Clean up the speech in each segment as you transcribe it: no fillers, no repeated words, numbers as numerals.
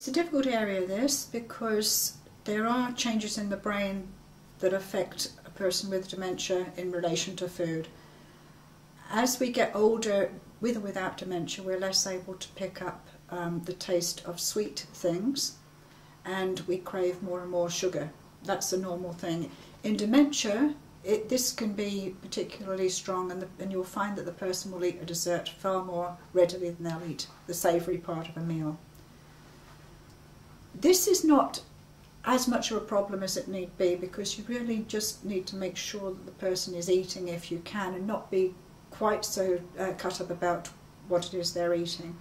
It's a difficult area, this, because there are changes in the brain that affect a person with dementia in relation to food. As we get older, with or without dementia, we're less able to pick up the taste of sweet things, and we crave more and more sugar. That's a normal thing. In dementia, this can be particularly strong, and you'll find that the person will eat a dessert far more readily than they'll eat the savoury part of a meal. This is not as much of a problem as it need be, because you really just need to make sure that the person is eating if you can, and not be quite so cut up about what it is they're eating.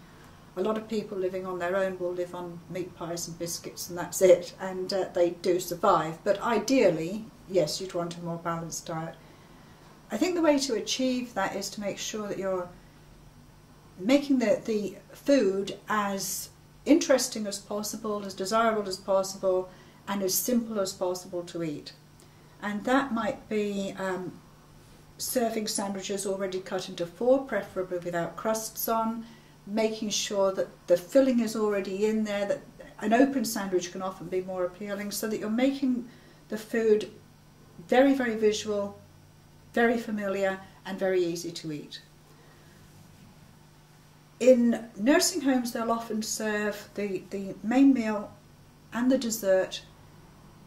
A lot of people living on their own will live on meat pies and biscuits and that's it, and they do survive. But ideally, yes, you'd want a more balanced diet. I think the way to achieve that is to make sure that you're making the food as interesting as possible, as desirable as possible, and as simple as possible to eat. And that might be serving sandwiches already cut into four, preferably without crusts on, making sure that the filling is already in there, that an open sandwich can often be more appealing, so that you're making the food very, very visual, very familiar, and very easy to eat. In nursing homes, they'll often serve the main meal and the dessert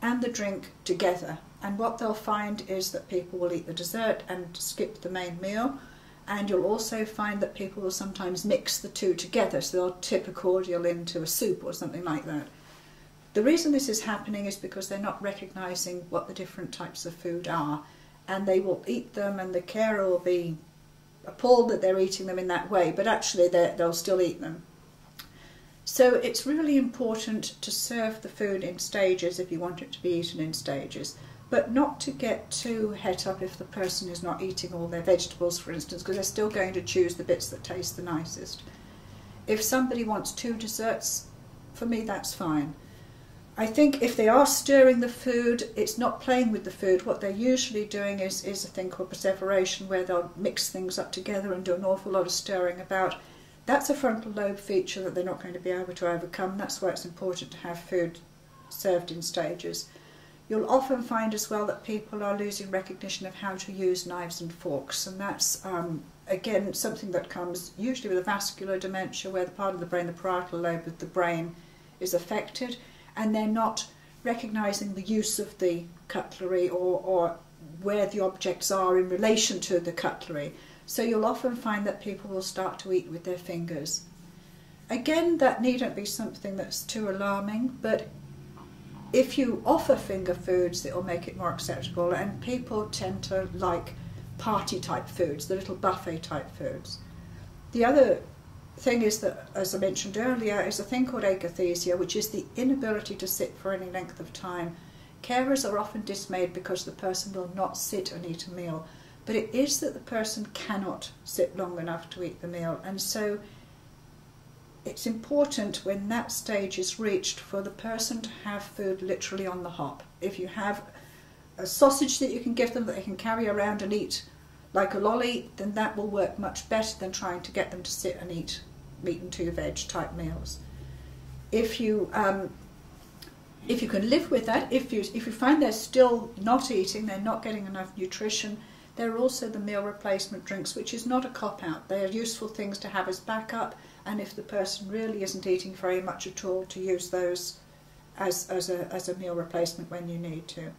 and the drink together, and what they'll find is that people will eat the dessert and skip the main meal, and you'll also find that people will sometimes mix the two together, so they'll tip a cordial into a soup or something like that. The reason this is happening is because they're not recognising what the different types of food are, and they will eat them, and the carer will be appalled that they're eating them in that way, but actually they'll still eat them. So it's really important to serve the food in stages if you want it to be eaten in stages, but not to get too het up if the person is not eating all their vegetables, for instance, because they're still going to choose the bits that taste the nicest. If somebody wants 2 desserts, for me that's fine. I think if they are stirring the food, it's not playing with the food. What they're usually doing is a thing called perseveration, where they'll mix things up together and do an awful lot of stirring about. That's a frontal lobe feature that they're not going to be able to overcome. That's why it's important to have food served in stages. You'll often find as well that people are losing recognition of how to use knives and forks, and that's again something that comes usually with a vascular dementia, where the part of the brain, the parietal lobe of the brain, is affected, and they're not recognising the use of the cutlery or where the objects are in relation to the cutlery. So you'll often find that people will start to eat with their fingers. Again, that needn't be something that's too alarming, but if you offer finger foods, it will make it more acceptable, and people tend to like party type foods, the little buffet type foods. The other thing is that, as I mentioned earlier, is a thing called akathisia, which is the inability to sit for any length of time. Carers are often dismayed because the person will not sit and eat a meal, but it is that the person cannot sit long enough to eat the meal, and so it's important when that stage is reached for the person to have food literally on the hop. If you have a sausage that you can give them that they can carry around and eat like a lolly, then that will work much better than trying to get them to sit and eat meat and 2 veg type meals. If you can live with that, if you find they're still not eating, they're not getting enough nutrition, there are also the meal replacement drinks, which is not a cop-out. They are useful things to have as backup, and if the person really isn't eating very much at all, to use those as a meal replacement when you need to.